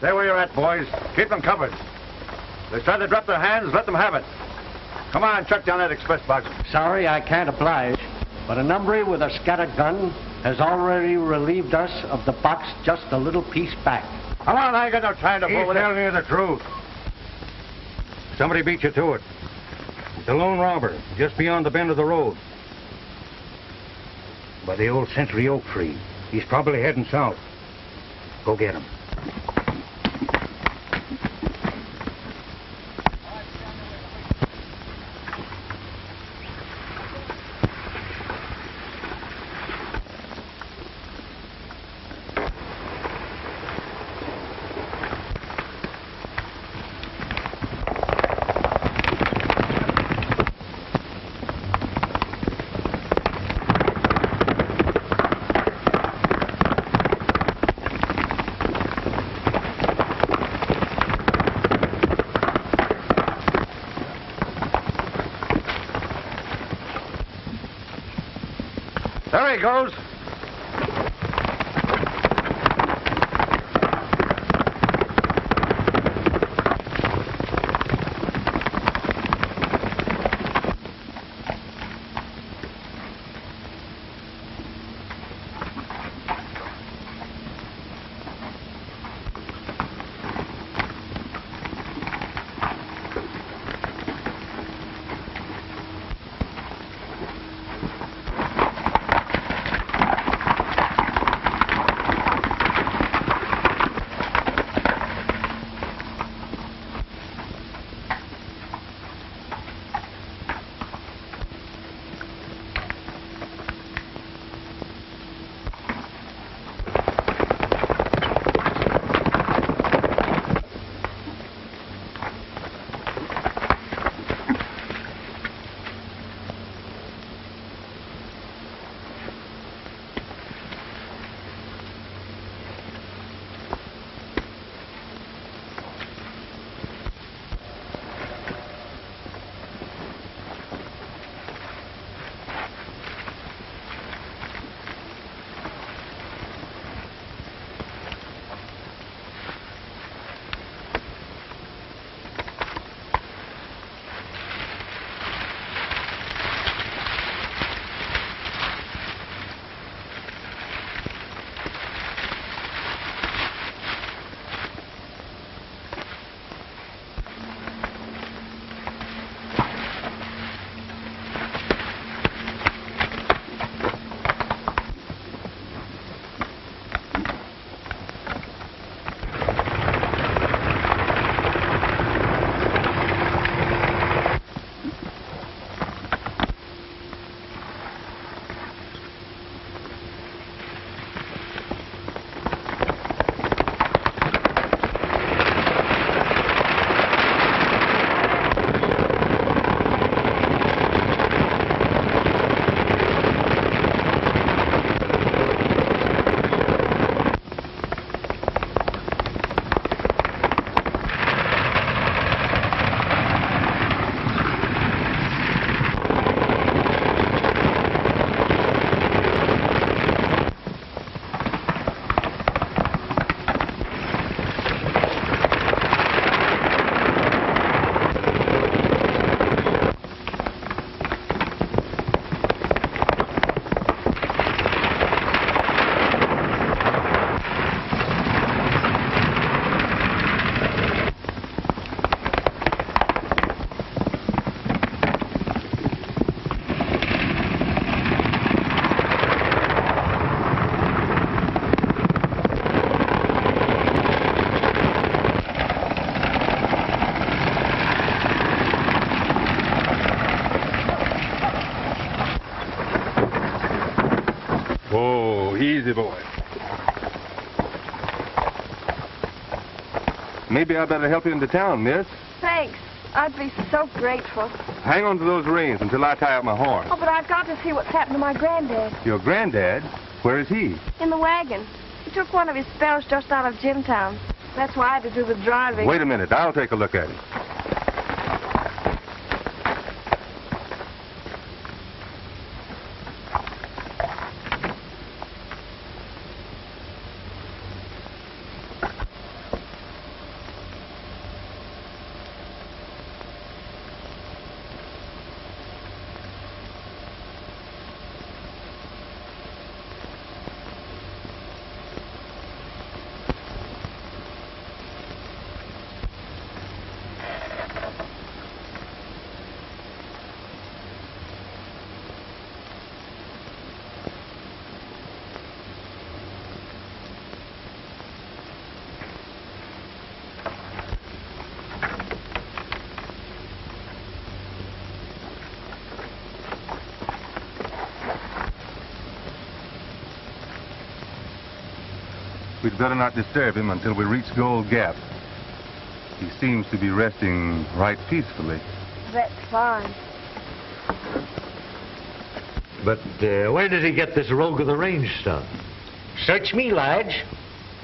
Stay where you're at, boys. Keep them covered. If they try to drop their hands, let them have it. Come on, chuck down that express box. Sorry, I can't oblige, but a number with a scattered gun has already relieved us of the box just a little piece back. Come on, I ain't got no time to fool with it. He's telling you the truth. Somebody beat you to it. The lone robber, just beyond the bend of the road. By the old Century Oak tree. He's probably heading south. Go get him. There he goes. Easy, boy. Maybe I better help you into town, miss. Thanks. I'd be so grateful. Hang on to those reins until I tie up my horse. Oh, but I've got to see what's happened to my granddad. Your granddad? Where is he? In the wagon. He took one of his spells just out of Jimtown. That's why I had to do the driving. Wait a minute. I'll take a look at him. We'd better not disturb him until we reach Gold Gap. He seems to be resting right peacefully. That's fine. But where did he get this rogue of the range stuff? Search me, Lige.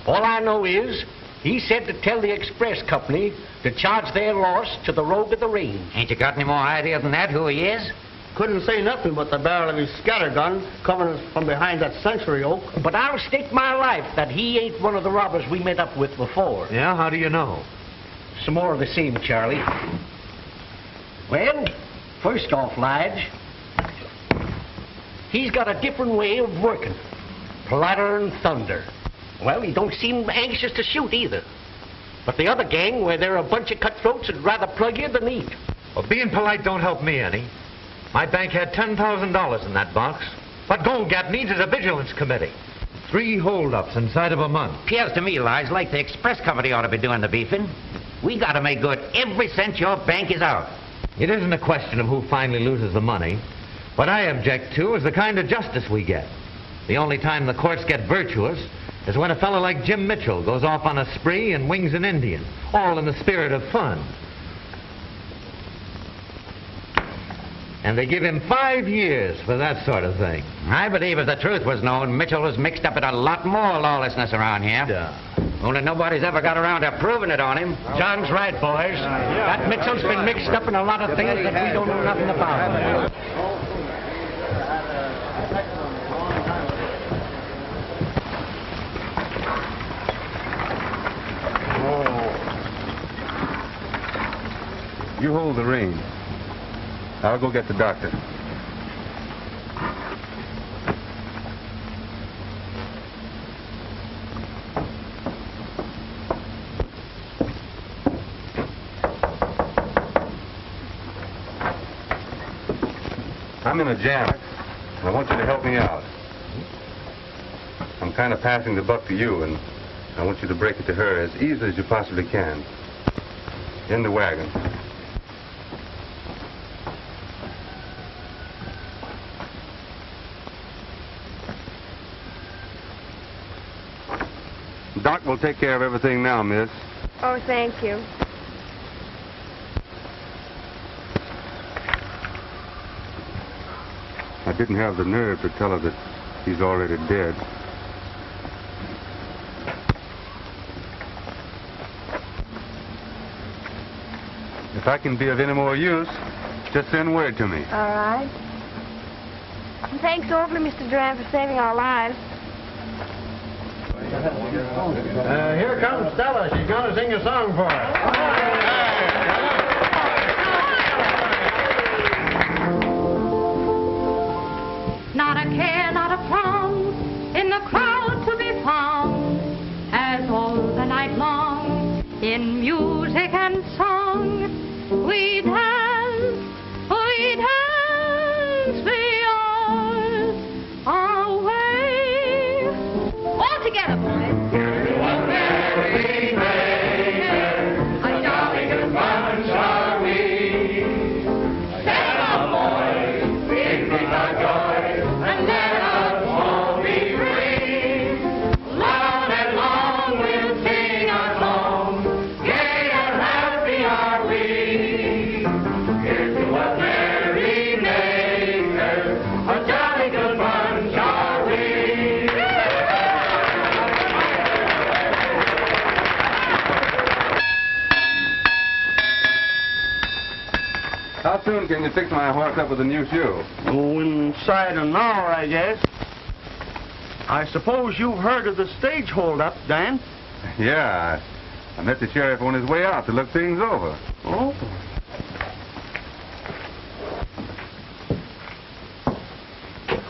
All I know is he said to tell the express company to charge their loss to the rogue of the range. Ain't you got any more idea than that who he is? Couldn't say nothing but the barrel of his scattergun coming from behind that century oak. But I'll stake my life that he ain't one of the robbers we met up with before. Yeah, how do you know? Some more of the same, Charlie. Well, first off, Lige, he's got a different way of working. Platter and thunder. Well, he don't seem anxious to shoot either. But the other gang, where they're a bunch of cutthroats, would rather plug you than eat. Well, being polite don't help me any. My bank had $10,000 in that box. What Gold Gap needs is a vigilance committee. 3 holdups inside of a month. Appears to me, Lige, like the express company ought to be doing the beefing. We got to make good every cent your bank is out. It isn't a question of who finally loses the money. What I object to is the kind of justice we get. The only time the courts get virtuous is when a fellow like Jim Mitchell goes off on a spree and wings an Indian, all in the spirit of fun. And they give him 5 years for that sort of thing. I believe if the truth was known, Mitchell was mixed up in a lot more lawlessness around here. Yeah. Only nobody's ever got around to proving it on him. John's right, boys. That Mitchell's been mixed up in a lot of things that we don't know nothing about. You hold the reins. I'll go get the doctor. I'm in a jam, and I want you to help me out. I'm kind of passing the buck to you, and I want you to break it to her as easily as you possibly can. In the wagon. Doc will take care of everything now, miss. Oh, thank you. I didn't have the nerve to tell her that he's already dead. If I can be of any more use, just send word to me. All right. And thanks awfully, Mr. Duran, for saving our lives. Here comes Stella. She's going to sing a song for us. Not a care, not a frown, in the crowd to be found, as all the night long, in music and song, we dance, the hours away. All together, boys. How soon can you fix my horse up with a new shoe? Oh, inside an hour, I guess. I suppose you've heard of the stage holdup, Dan? Yeah, I met the sheriff on his way out to look things over. Oh.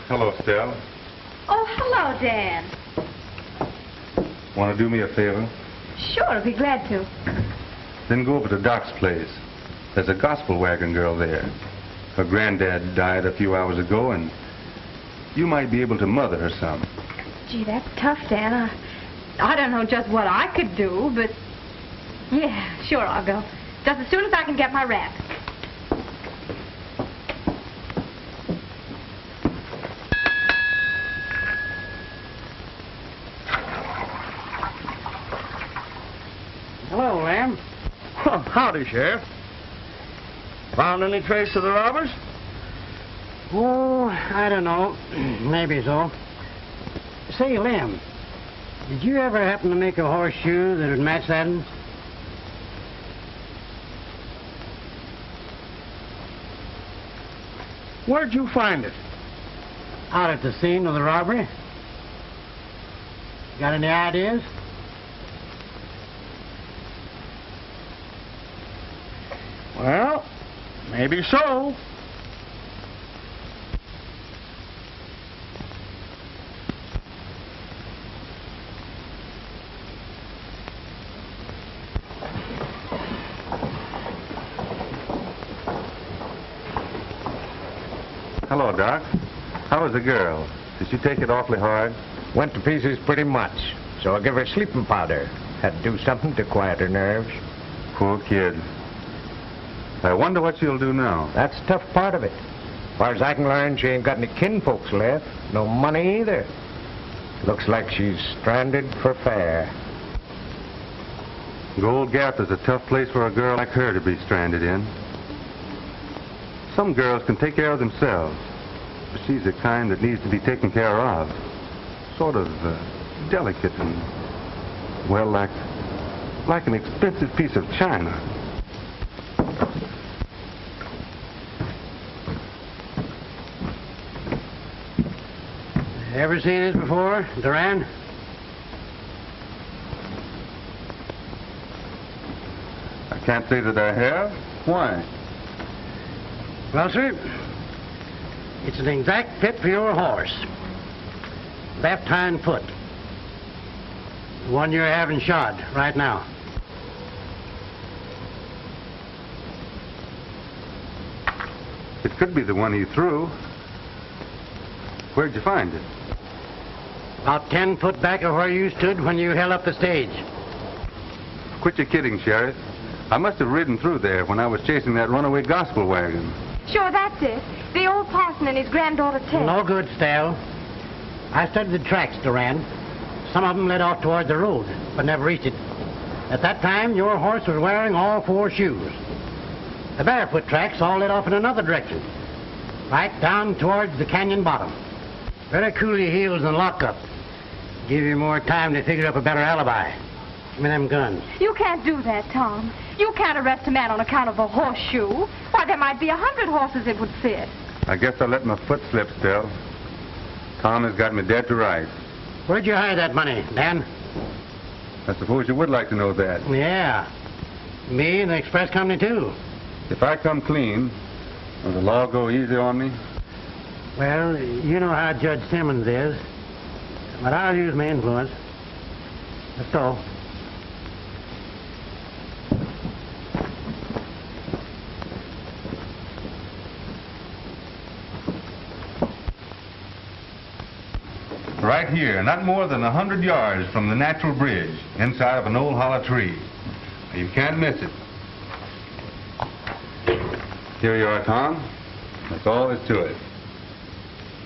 Hello, Stella. Oh, hello, Dan. Want to do me a favor? Sure, I'll be glad to. Then go over to Doc's place. There's a gospel wagon girl there. Her granddad died a few hours ago, and you might be able to mother her some. Gee, that's tough, Dan. I don't know just what I could do, but... Yeah, sure, I'll go. Just as soon as I can get my wrap. Howdy, Sheriff. Found any trace of the robbers? Oh, I don't know. Maybe so. Say, Lem, did you ever happen to make a horseshoe that would match that one? Where'd you find it? Out at the scene of the robbery. Got any ideas? Well, maybe so. Hello, Doc. How was the girl? Did she take it awfully hard? Went to pieces pretty much, so I give her sleeping powder. Had to do something to quiet her nerves. Poor kid. I wonder what she'll do now. That's the tough part of it. As far as I can learn, she ain't got any kinfolks left. No money either. Looks like she's stranded for fair. Gold Gap is a tough place for a girl like her to be stranded in. Some girls can take care of themselves, but she's the kind that needs to be taken care of. Sort of delicate and, well, like an expensive piece of china. Ever seen this before, Duran? I can't say that I have. Why? Well, sir, it's an exact fit for your horse. Left hind foot. The one you're having shod right now. It could be the one he threw. Where'd you find it? About 10 foot back of where you stood when you held up the stage. Quit your kidding, Sheriff. I must have ridden through there when I was chasing that runaway gospel wagon. Sure, that's it. The old parson and his granddaughter, Ted. No good, Stell. I studied the tracks, Duran. Some of them led off toward the road, but never reached it. At that time, your horse was wearing all 4 shoes. The barefoot tracks all led off in another direction, right down towards the canyon bottom. Better cool your heels and lock up. Give you more time to figure up a better alibi. Give me them guns. You can't do that, Tom. You can't arrest a man on account of a horseshoe. Why, there might be 100 horses it would fit. I guess I let my foot slip, Still. Tom has got me dead to rights. Where'd you hide that money, Dan? I suppose you would like to know that. Yeah. Me and the express company, too. If I come clean, will the law go easy on me? Well, you know how Judge Simmons is. But I'll use my influence. Let's go. Right here, not more than 100 yards from the natural bridge, inside of an old hollow tree. You can't miss it. Here you are, Tom. That's all there is to it.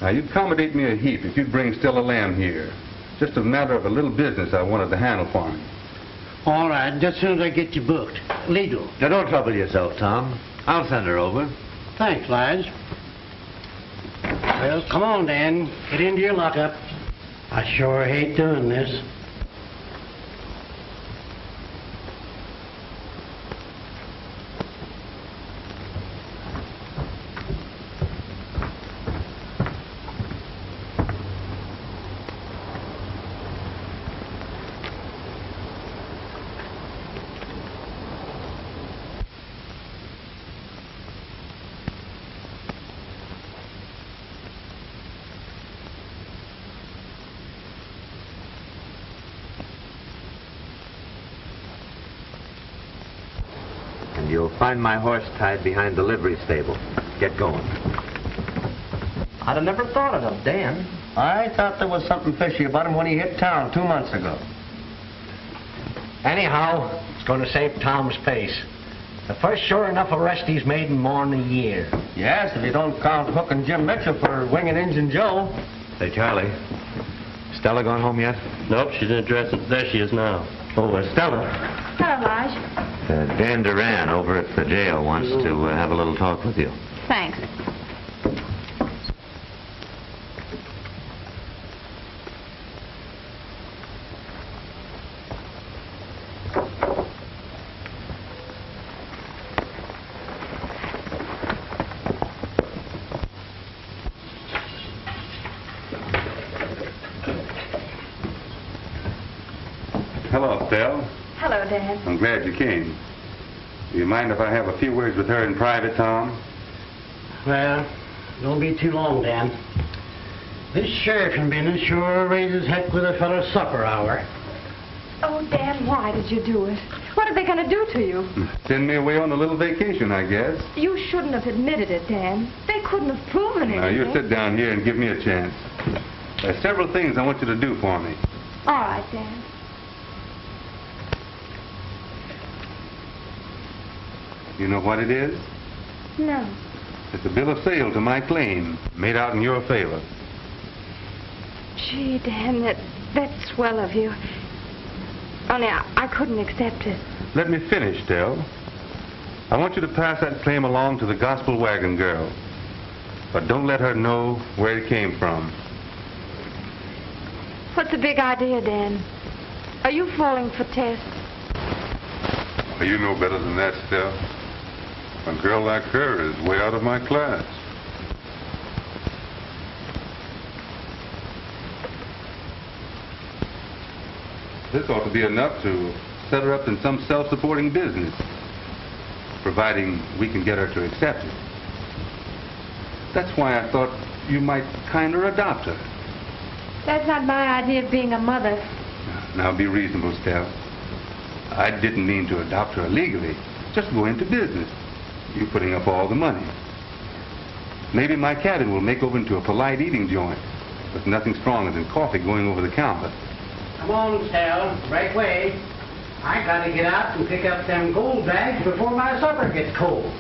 Now, you'd accommodate me a heap if you'd bring Stella Lamb here. Just a matter of a little business I wanted to handle for him. All right, just as soon as I get you booked. Legal. Now, don't trouble yourself, Tom. I'll send her over. Thanks, Lige. Well, come on, Dan. Get into your lockup. I sure hate doing this. You'll find my horse tied behind the livery stable. Get going. I'd have never thought of him, Dan. I thought there was something fishy about him when he hit town 2 months ago. Anyhow, it's going to save Tom's face. The first sure enough arrest he's made in more than a year. Yes, if you don't count Hook and Jim Mitchell for winging Injun Joe. Say, Charlie, Stella gone home yet? Nope, she's in a dress. There she is now. Oh, Stella. Hello, Lige. Dan Duran over at the jail wants to have a little talk with you. Thanks. Hello, Stell. Hello, Dan. I'm glad you came. Do you mind if I have a few words with her in private, Tom? Well, don't be too long, Dan. This sheriffing business sure raises heck with a fellow's supper hour. Oh, Dan, why did you do it? What are they going to do to you? Send me away on a little vacation, I guess. You shouldn't have admitted it, Dan. They couldn't have proven it. Now, you sit down here and give me a chance. There's several things I want you to do for me. All right, Dan. You know what it is? No. It's a bill of sale to my claim, made out in your favor. Gee, Dan, that's swell of you. Only I couldn't accept it. Let me finish, Dell. I want you to pass that claim along to the gospel wagon girl. But don't let her know where it came from. What's the big idea, Dan? Are you falling for Tess? You know better than that, Stell. A girl like her is way out of my class. This ought to be enough to set her up in some self-supporting business, providing we can get her to accept it. That's why I thought you might kind of adopt her. That's not my idea of being a mother. Now be reasonable, Stell. I didn't mean to adopt her illegally. Just go into business. You putting up all the money. Maybe my cabin will make over into a polite eating joint, with nothing stronger than coffee going over the counter. Come on, Stell. Right way. I gotta get out and pick up them gold bags before my supper gets cold.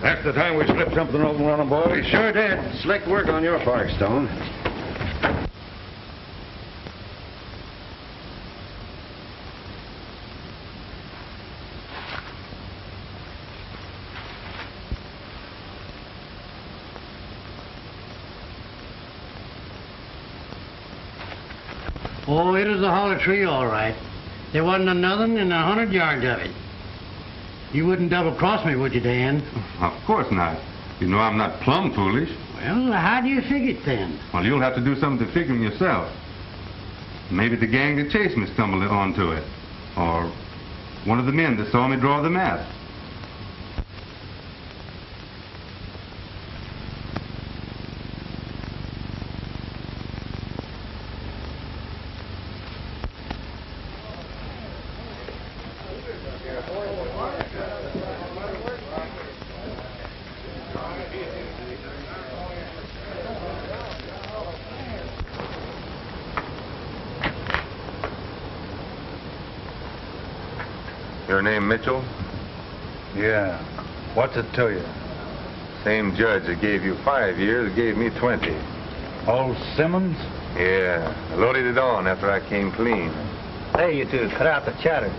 That's the time we slipped something open on them, boys. Sure did. Slick work on your part, Stone. Oh, it was the hollow tree, all right. There wasn't nothing in 100 yards of it. You wouldn't double-cross me, would you, Dan? Of course not. You know I'm not plumb foolish. Well, how do you figure it, then? Well, you'll have to do something to figure yourself. Maybe the gang that chased me stumbled onto it. Or one of the men that saw me draw the map. Your name Mitchell? Yeah. What's it to you? Same judge that gave you 5 years gave me 20. Old Simmons? Yeah, I loaded it on after I came clean. Hey, you two, cut out the chatter.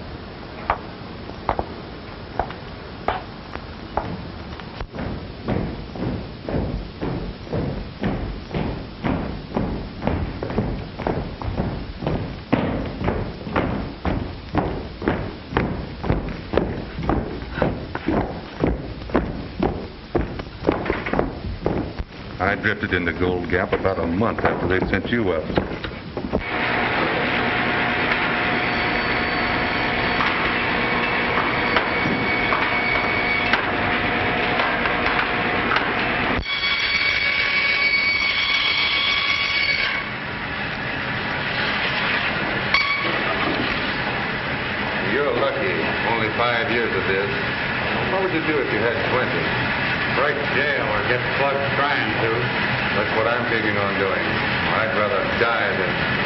I drifted into Gold Gap about a month after they sent you up. as is. What would you do if you had 20? Break jail or get plugged trying to. That's what I'm figuring on doing. I'd rather die than...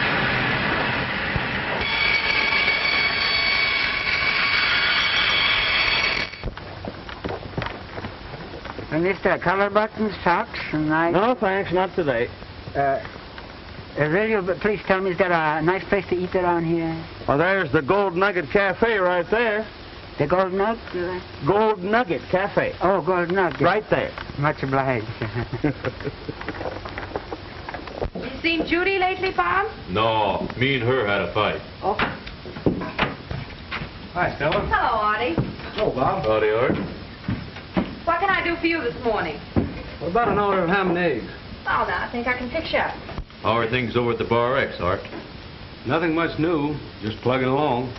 Mr. Collar buttons, socks, and knives? No, thanks, not today. Will you please tell me, is there a nice place to eat around here? Well, there's the Gold Nugget Cafe right there. The Gold Nugget? Gold Nugget Cafe. Oh, Gold Nugget. Right there. Much obliged. You seen Judy lately, Bob? No, me and her had a fight. Oh. Hi, Stella. Hello, Artie. Hello, Bob. Howdy, Art. What can I do for you this morning? What about an order of ham and eggs? Oh, now, I think I can fix you up. How are things over at the Bar X, Art? Nothing much new, just plugging along.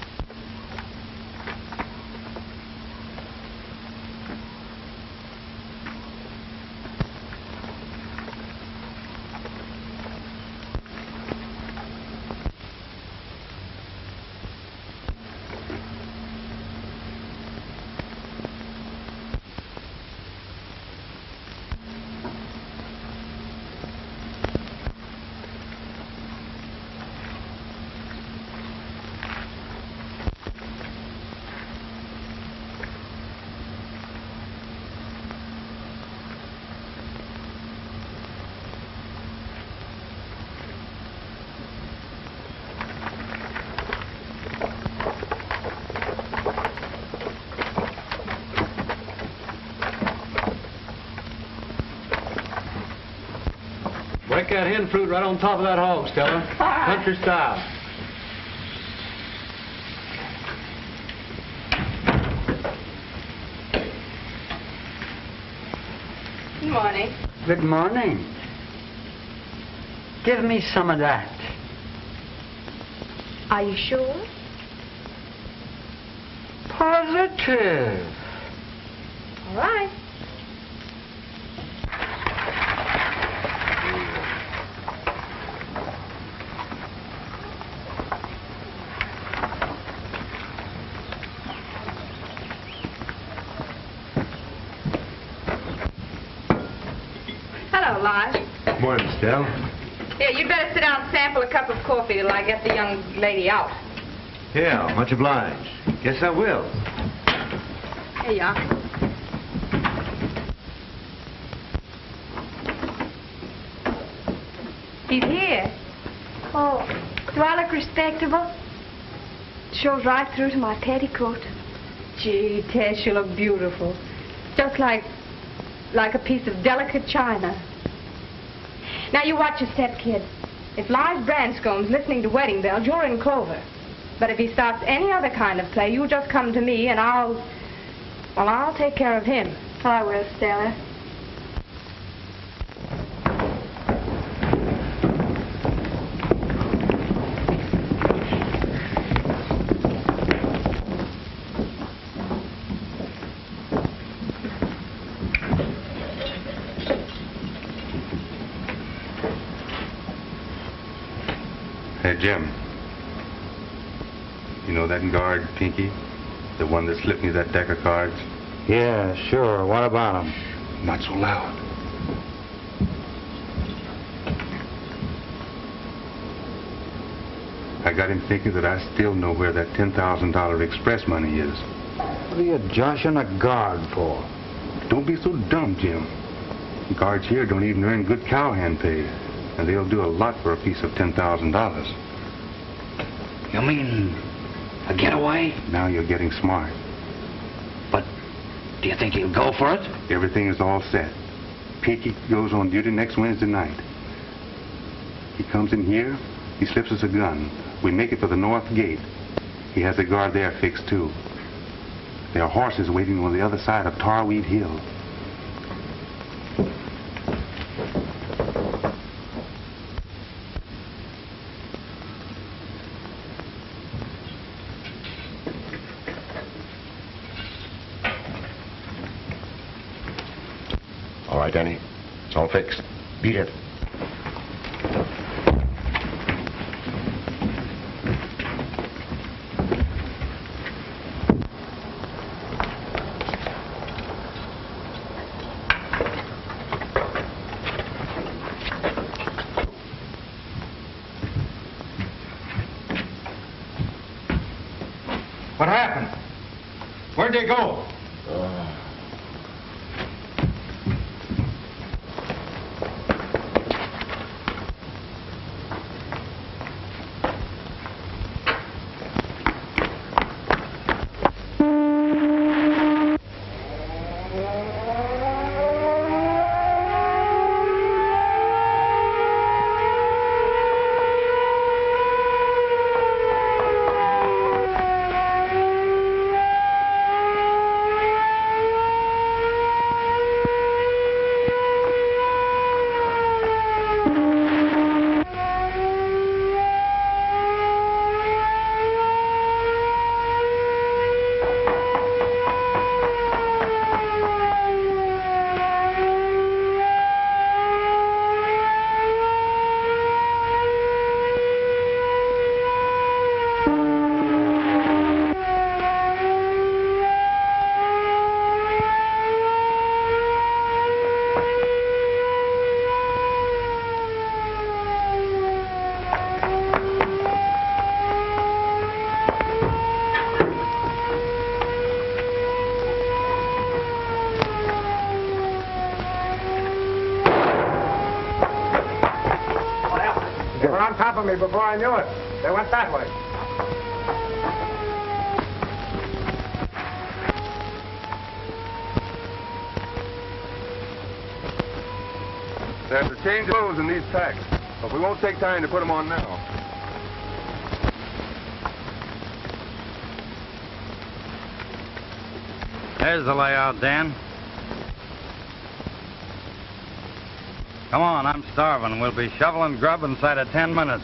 Break that hen fruit right on top of that hog, Stella. Country style. Good morning. Good morning. Give me some of that. Are you sure? Positive. All right. Hello, Lige. Morning, Stell. Here, you'd better sit down and sample a cup of coffee till I get the young lady out. Yeah, much obliged. Guess I will. Here you are. He's here. Oh, do I look respectable? Shows right through to my petticoat. Gee, Tess, you look beautiful. Just like a piece of delicate china. Now, you watch your step, kid. If Lige Branscome's listening to wedding bells, you're in clover. But if he starts any other kind of play, you just come to me and I'll take care of him. I will, Stella. Hey, Jim. You know that guard, Pinky? The one that slipped me that deck of cards? Yeah, sure. What about him? Not so loud. I got him thinking that I still know where that $10,000 express money is. What are you joshing a guard for? Don't be so dumb, Jim. Guards here don't even earn good cowhand pay, and they'll do a lot for a piece of $10,000. You mean a getaway? Now you're getting smart. But do you think he'll go for it? Everything is all set. Pinky goes on duty next Wednesday night. He comes in here, he slips us a gun. We make it for the north gate. He has a guard there fixed, too. There are horses waiting on the other side of Tarweed Hill. All right, Danny. It's all fixed. Beat it. What happened? Where'd they go? Me before I knew it. They went that way. There's a change of clothes in these packs, but we won't take time to put them on now. There's the layout, Dan. Come on, I'm starving. We'll be shoveling grub inside of 10 minutes.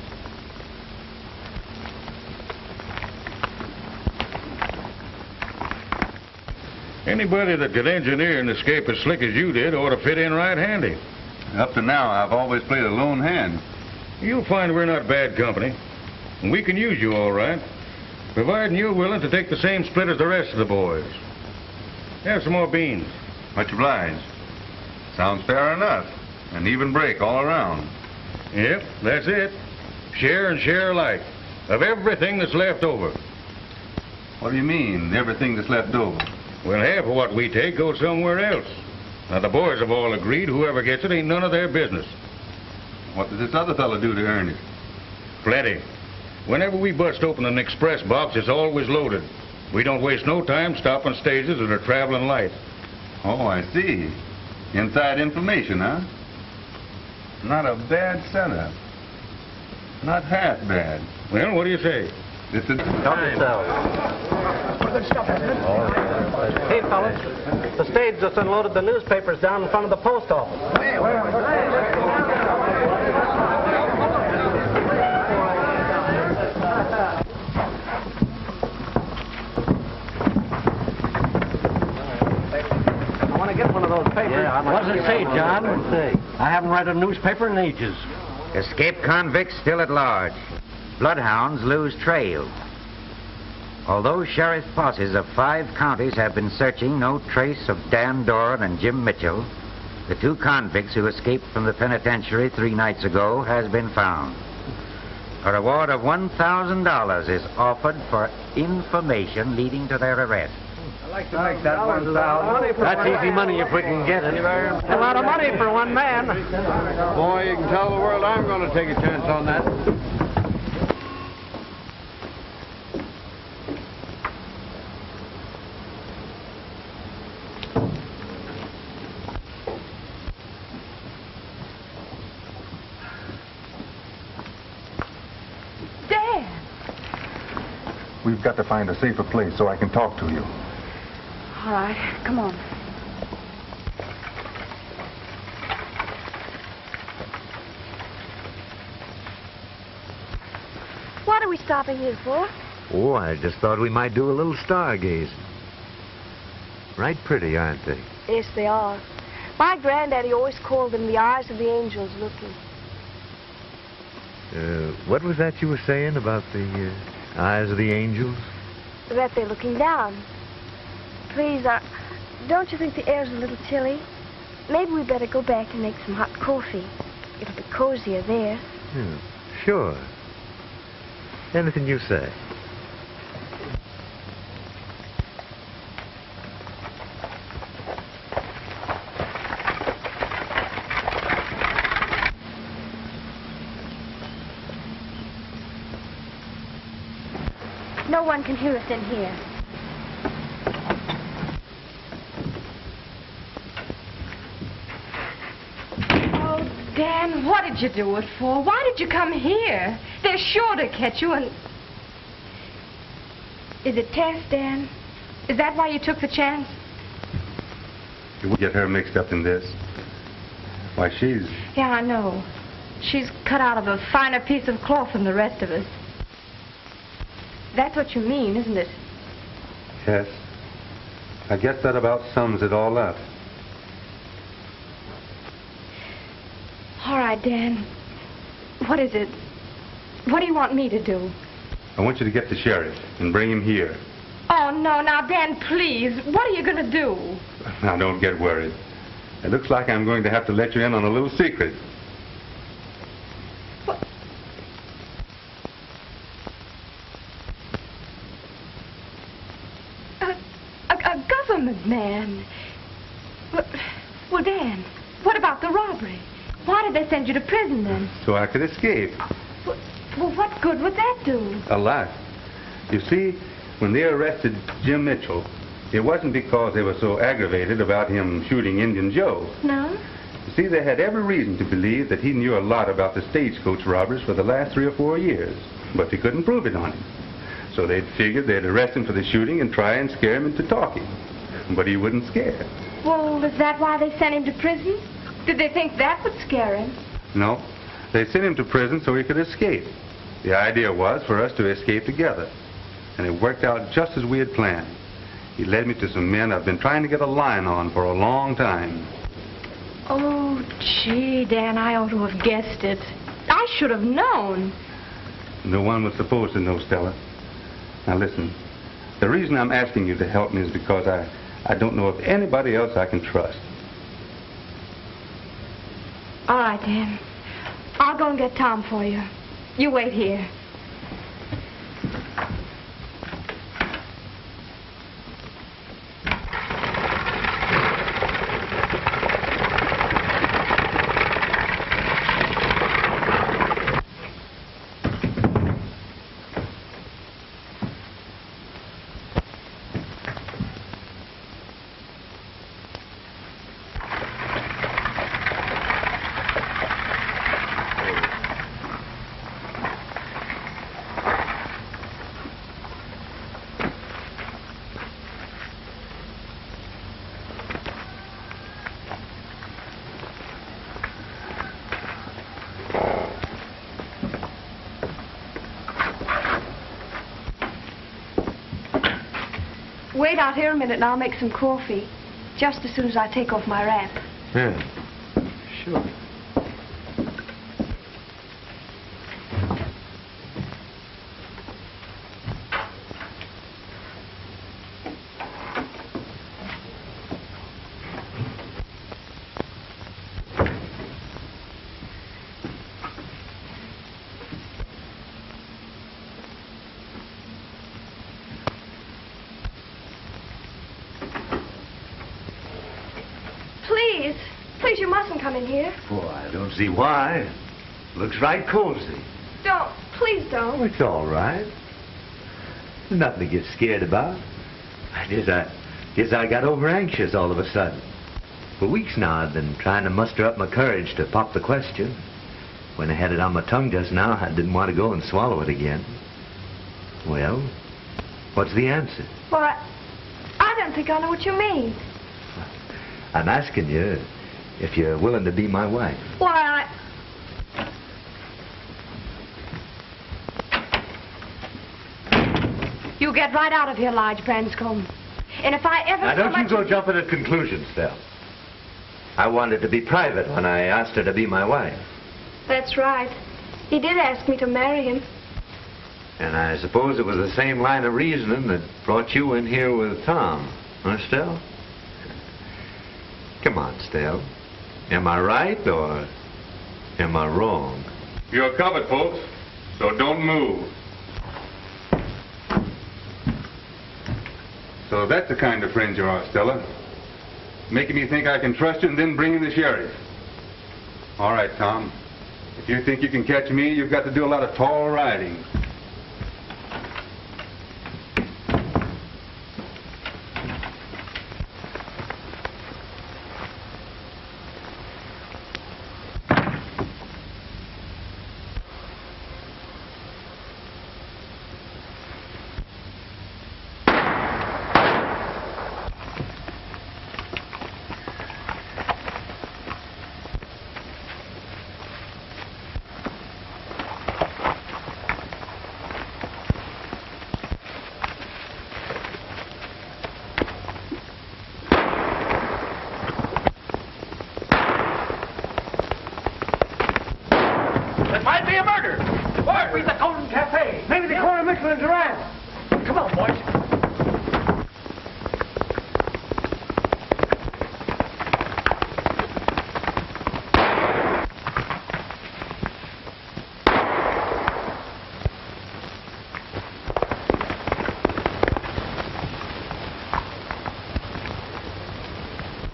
Anybody that could engineer and escape as slick as you did ought to fit in right handy. Up to now, I've always played a lone hand. You'll find we're not bad company. And we can use you all right, providing you're willing to take the same split as the rest of the boys. Have some more beans. Much obliged. Sounds fair enough. An even break all around. Yep, that's it. Share and share alike. Of everything that's left over. What do you mean, everything that's left over? Well, half of what we take goes somewhere else. Now, the boys have all agreed whoever gets it ain't none of their business. What does this other fellow do to earn it? Plenty. Whenever we bust open an express box, it's always loaded. We don't waste no time stopping stages that are traveling light. Oh, I see. Inside information, huh? Not a bad setup. Not half bad. Well, what do you say? It's a Help yourself. Hey, fellas. The stage just unloaded the newspapers down in front of the post office. I want to get one of those papers. Yeah, what does it say, John? Let's see. I haven't read a newspaper in ages. Escaped convicts still at large. Bloodhounds lose trail. Although sheriff posses of 5 counties have been searching, no trace of Dan Doran and Jim Mitchell, the 2 convicts who escaped from the penitentiary 3 nights ago, has been found. A reward of $1,000 is offered for information leading to their arrest. I'd like to make that $1,000. That's easy money if we can get it. A lot of money for one man. Boy, you can tell the world I'm going to take a chance on that. We've got to find a safer place so I can talk to you. All right, come on. What are we stopping here for? Oh, I just thought we might do a little stargazing. Right pretty, aren't they? Yes, they are. My granddaddy always called them the eyes of the angels looking. What was that you were saying about the eyes of the angels? That they're looking down. Please, don't you think the air's a little chilly? Maybe we better go back and make some hot coffee. It'll be cozier there. Sure. Anything you say. No one can hear us in here. Oh, Dan, what did you do it for? Why did you come here? They're sure to catch you and... Is it Tess, Dan? Is that why you took the chance? You won't get her mixed up in this. Why, she's... Yeah, I know. She's cut out of a finer piece of cloth than the rest of us. That's what you mean, isn't it? Yes. I guess that about sums it all up. All right, Dan. What is it? What do you want me to do? I want you to get the sheriff and bring him here. Oh, no. Now, Dan, please. What are you going to do? Now, don't get worried. It looks like I'm going to have to let you in on a little secret. What? A government man. Well, Dan, what about the robbery? Why did they send you to prison then? So I could escape. Well, what good would that do? A lot. You see, when they arrested Jim Mitchell, it wasn't because they were so aggravated about him shooting Indian Joe. No? You see, they had every reason to believe that he knew a lot about the stagecoach robbers for the last 3 or 4 years, but they couldn't prove it on him. So they'd figured they'd arrest him for the shooting and try and scare him into talking. But he wouldn't scare. Well, is that why they sent him to prison? Did they think that would scare him? No. They sent him to prison so he could escape. The idea was for us to escape together. And it worked out just as we had planned. He led me to some men I've been trying to get a line on for a long time. Oh, gee, Dan, I ought to have guessed it. I should have known. No one was supposed to know, Stella. Now listen, the reason I'm asking you to help me is because I don't know of anybody else I can trust. All right, Dan. I'll go and get Tom for you. You wait here. Wait out here a minute and I'll make some coffee. Just as soon as I take off my wrap. Yeah, sure. Please, you mustn't come in here. Oh, I don't see why. Looks right cozy. Don't. Please don't. Oh, it's all right. There's nothing to get scared about. I guess I got over anxious all of a sudden. For weeks now I've been trying to muster up my courage to pop the question. When I had it on my tongue just now, I didn't want to go and swallow it again. Well, what's the answer? Well, I don't think I know what you mean. I'm asking you if you're willing to be my wife. Why, You get right out of here, Lige Branscombe. And if I ever... Now, don't you go jumping at conclusions, Stell. I wanted to be private when I asked her to be my wife. That's right. He did ask me to marry him. And I suppose it was the same line of reasoning that brought you in here with Tom. Huh, Stell? Come on, Stell. Am I right or am I wrong? You're covered, folks, so don't move. So that's the kind of friend you are, Stella. Making me think I can trust you and then bringing the sheriff. All right, Tom. If you think you can catch me, you've got to do a lot of tall riding. might be a murder. Might be the Golden Cafe. Maybe the corner of Mitchell and Duran. Come on, boys.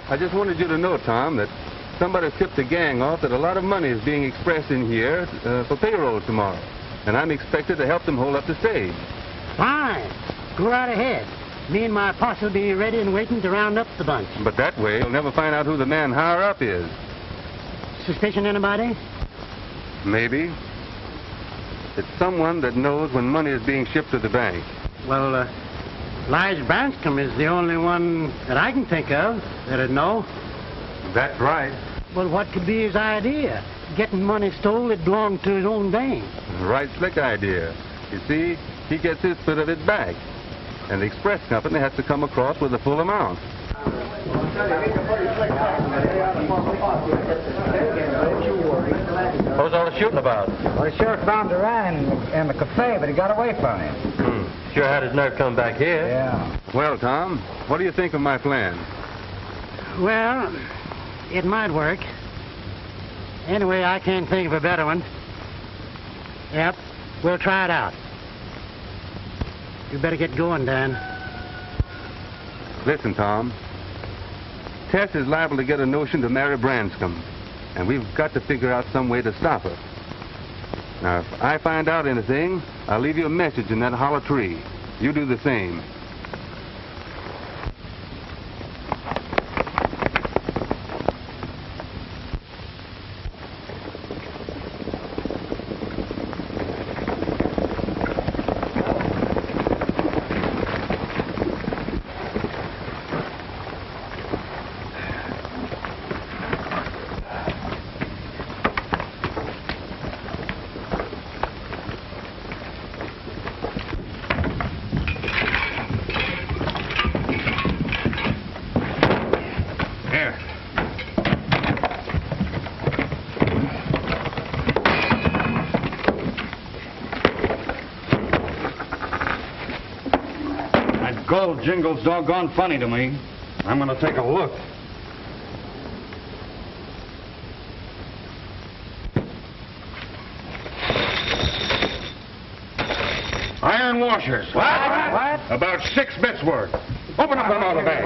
I just wanted you to know, Tom, that somebody tipped the gang off that a lot of money is being expressed in here for payroll tomorrow. And I'm expected to help them hold up the stage. Fine. Go right ahead. Me and my posse will be ready and waiting to round up the bunch. But that way, you'll never find out who the man higher up is. Suspicion anybody? Maybe. It's someone that knows when money is being shipped to the bank. Well, Lige Branscombe is the only one that I can think of that'd know. That's right. Well, what could be his idea? Getting money stole that belonged to his own bank. Right slick idea. You see, he gets his bit of it back. And the express company has to come across with the full amount. What's all the shooting about? Well, the sheriff found Duran in the cafe, but he got away from him. Sure had his nerve come back here. Yeah. Well, Tom, what do you think of my plan? Well, it might work. Anyway, I can't think of a better one. Yep, we'll try it out. You better get going, Dan. Listen, Tom. Tess is liable to get a notion to marry Branscombe, and we've got to figure out some way to stop her. Now, if I find out anything, I'll leave you a message in that hollow tree. You do the same. Gold jingle's doggone funny to me. I'm going to take a look. Iron washers. What? About 6 bits worth. Open up another bag.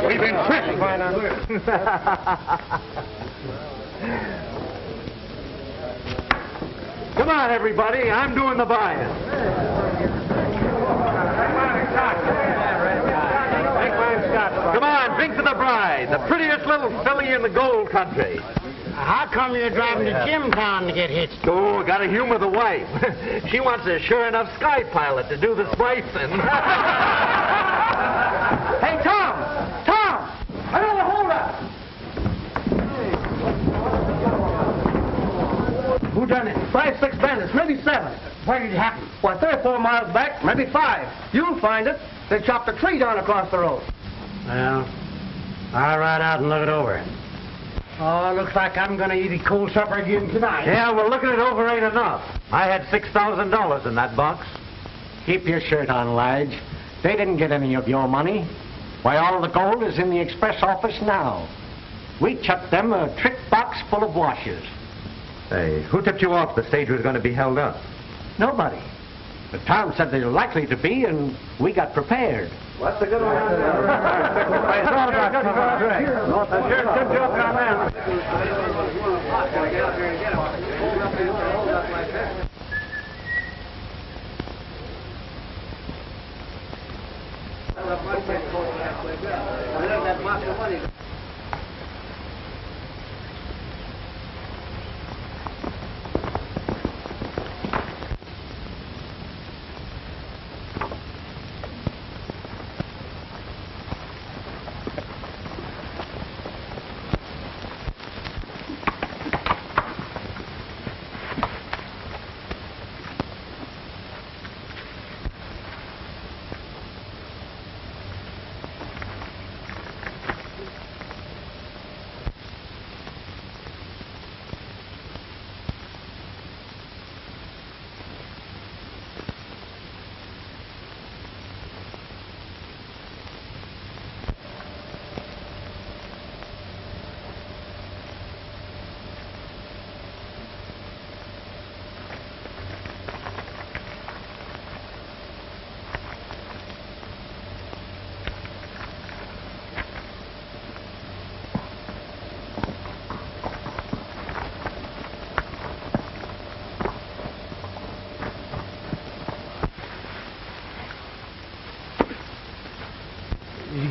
We've been tricked. Come on, everybody. I'm doing the buying. Come on, drink to the bride, the prettiest little filly in the gold country. How come you're driving to Jimtown to get hitched? Oh, gotta humor the wife. She wants a sure enough sky pilot to do the splicing. Hey, Tom! Tom! Another holdup! Who done it? 5, 6 bandits, maybe 7. Where did it happen? Why, 3 or 4 miles back, maybe 5. You'll find it. They chopped a tree down across the road. Well, I'll ride out and look it over. Oh, looks like I'm going to eat a cold supper again tonight. Yeah, well, looking it over ain't enough. I had $6,000 in that box. Keep your shirt on, Lige. They didn't get any of your money. Why, all the gold is in the express office now. We chucked them a trick box full of washers. Hey, who tipped you off the stage was going to be held up? Nobody. But Tom said they were likely to be, and we got prepared. What's a good one? I thought about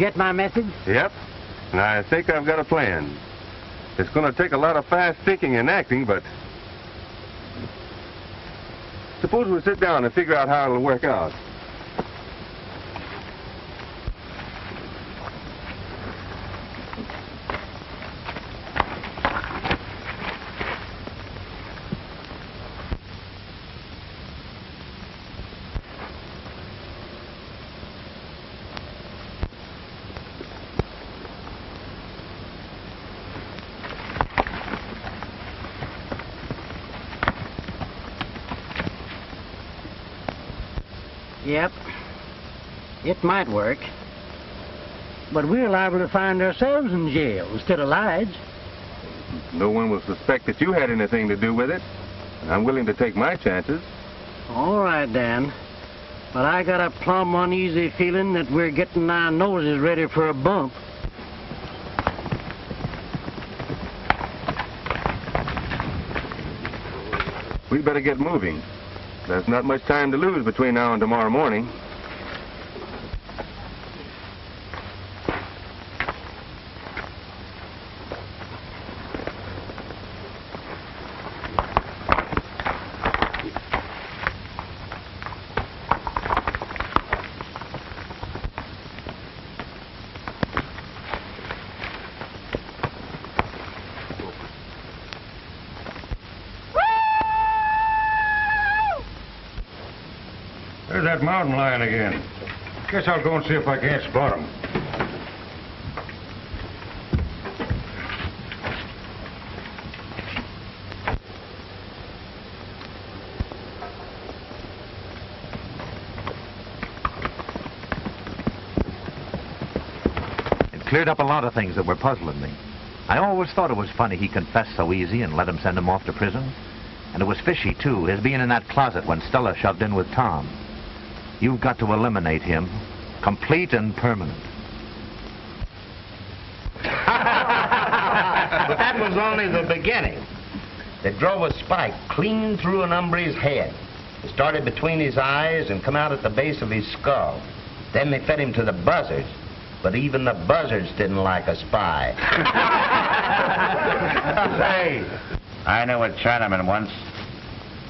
get my message? Yep. And I think I've got a plan. It's going to take a lot of fast thinking and acting, but... Suppose we sit down and figure out how it'll work out. Yep. It might work. But we're liable to find ourselves in jail instead of Lige. No one will suspect that you had anything to do with it. And I'm willing to take my chances. All right, Dan. But I got a plumb uneasy feeling that we're getting our noses ready for a bump. We better get moving. There's not much time to lose between now and tomorrow morning. There's that mountain lion again. Guess I'll go and see if I can't spot him. It cleared up a lot of things that were puzzling me. I always thought it was funny he confessed so easy and let him send him off to prison. And it was fishy, too, his being in that closet when Stella shoved in with Tom. You've got to eliminate him, complete and permanent. But that was only the beginning. They drove a spike clean through an hombre's head. It started between his eyes and come out at the base of his skull. Then they fed him to the buzzards. But even the buzzards didn't like a spy. Say, I knew a Chinaman once.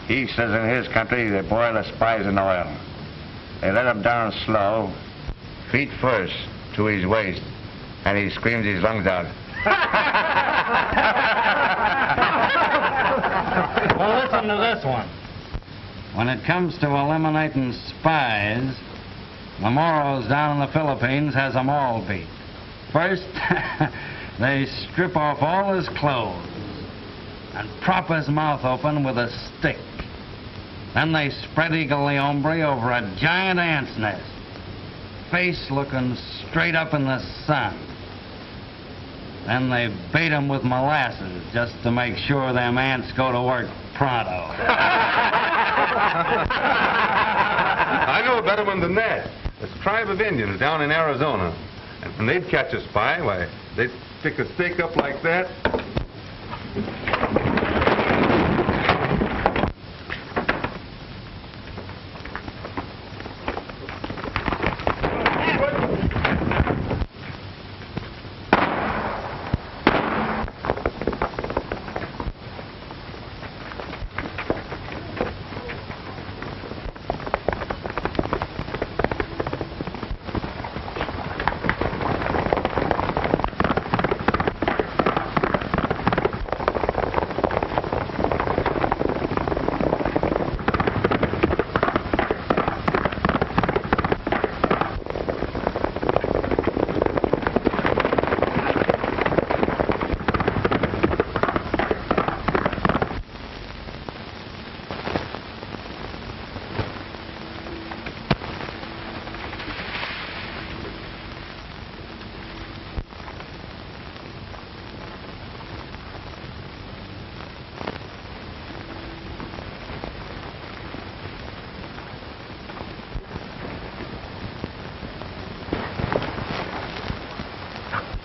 He says in his country they boil the spies in oil. They let him down slow, feet first, to his waist, and he screams his lungs out. Well, listen to this one. When it comes to eliminating spies, the Moros down in the Philippines has them all beat. First, they strip off all his clothes and prop his mouth open with a stick. Then they spread Eagle the hombre over a giant ant's nest, face looking straight up in the sun. Then they bait him with molasses just to make sure them ants go to work pronto. I know a better one than that. This tribe of Indians down in Arizona. And when they'd catch a spy, why, they'd stick a stake up like that.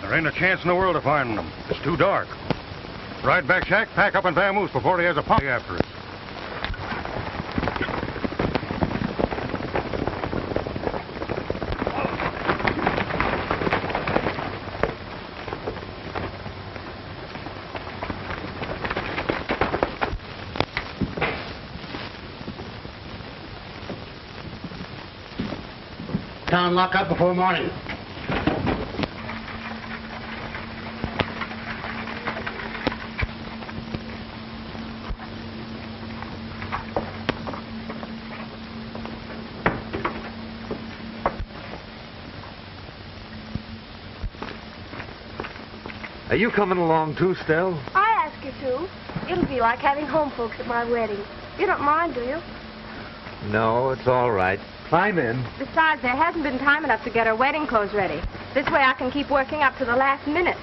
There ain't a chance in the world of finding them. It's too dark. Ride back, Shack, pack up and vamoose before he has a posse after us. Town lock up before morning. Are you coming along too, Stell? I ask you to. It'll be like having home folks at my wedding. You don't mind, do you? No, it's all right. Climb in. Besides, there hasn't been time enough to get her wedding clothes ready. This way I can keep working up to the last minute.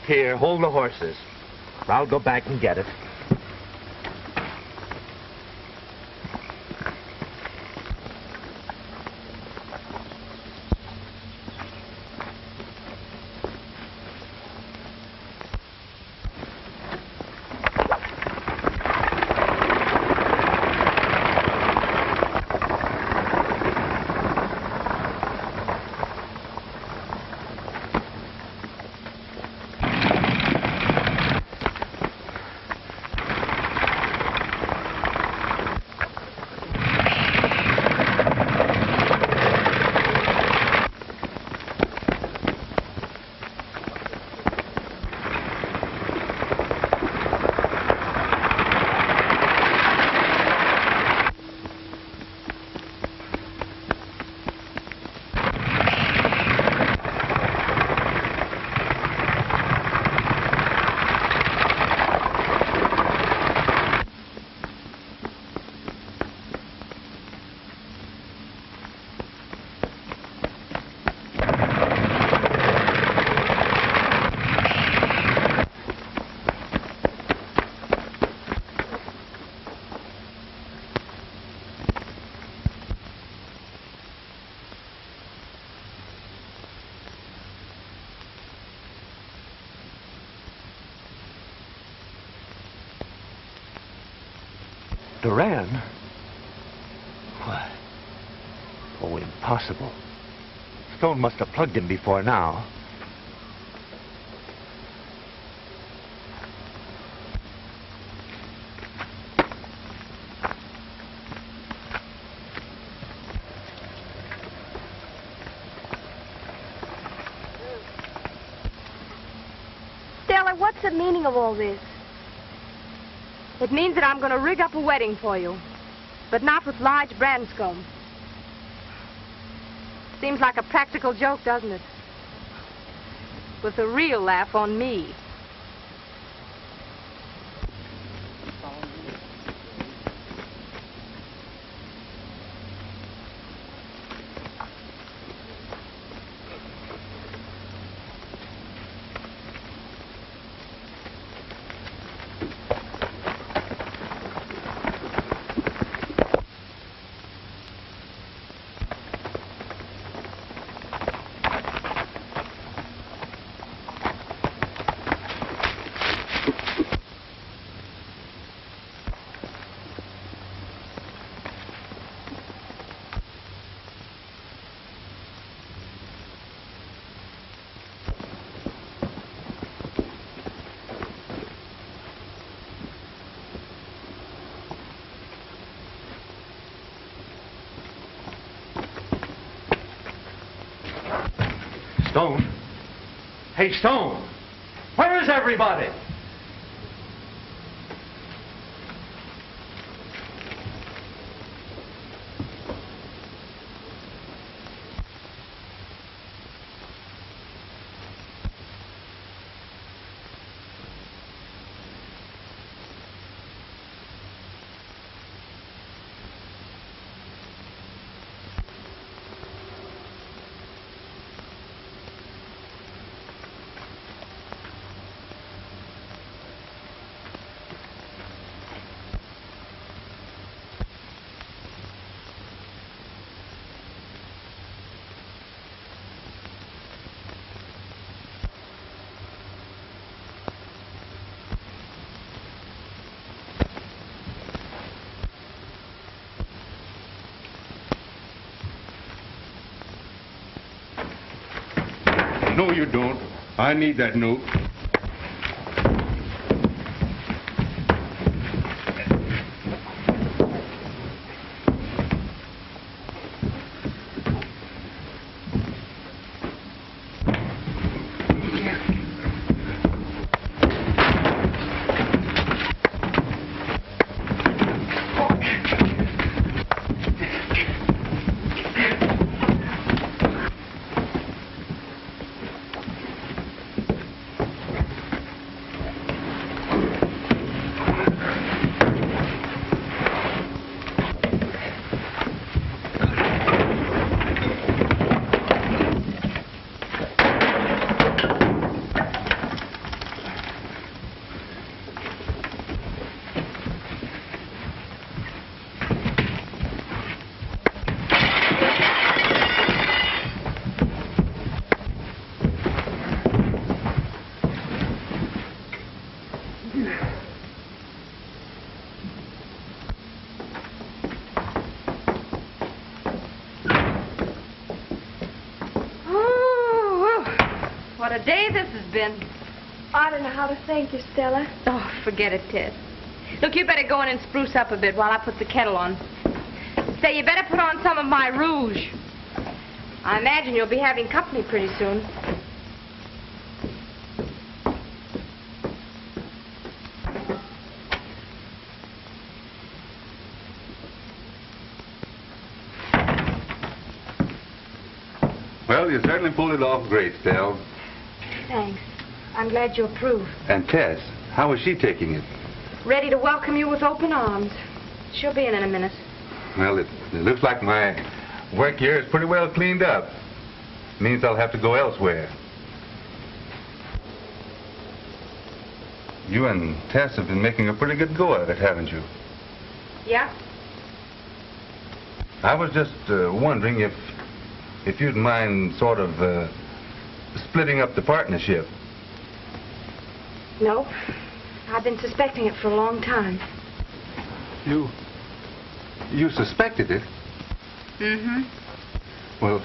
Here, hold the horses. I'll go back and get it. Duran? What? Oh, impossible. Stone must have plugged him before now. Stella, what's the meaning of all this? It means that I'm going to rig up a wedding for you, but not with large Branscombe. Seems like a practical joke, doesn't it? With a real laugh on me. Stone? Hey, Stone! Where is everybody? No, you don't. I need that note. What a day this has been. I don't know how to thank you, Stella. Oh, forget it, Tess. Look, you better go in and spruce up a bit while I put the kettle on. Say, you better put on some of my rouge. I imagine you'll be having company pretty soon. Well, you certainly pulled it off great, Stell. Thanks. I'm glad you approve. And Tess, how is she taking it? Ready to welcome you with open arms. She'll be in a minute. Well, it looks like my work here is pretty well cleaned up. Means I'll have to go elsewhere. You and Tess have been making a pretty good go at it, haven't you? Yeah? I was just wondering if you'd mind sort of splitting up the partnership. No. I've been suspecting it for a long time. You suspected it? Mm-hmm. Well,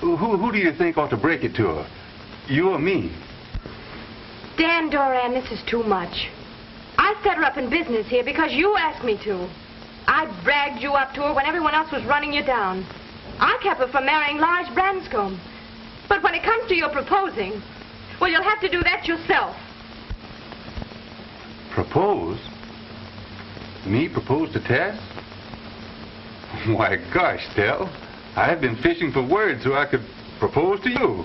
who do you think ought to break it to her? You or me? Dan Doran, this is too much. I set her up in business here because you asked me to. I bragged you up to her when everyone else was running you down. I kept her from marrying Lars Branscombe. But when it comes to your proposing, well, you'll have to do that yourself. Propose? Me propose to Tess? Why, gosh, Stell, I've been fishing for words so I could propose to you.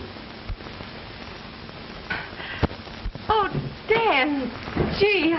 Oh, Dan, gee,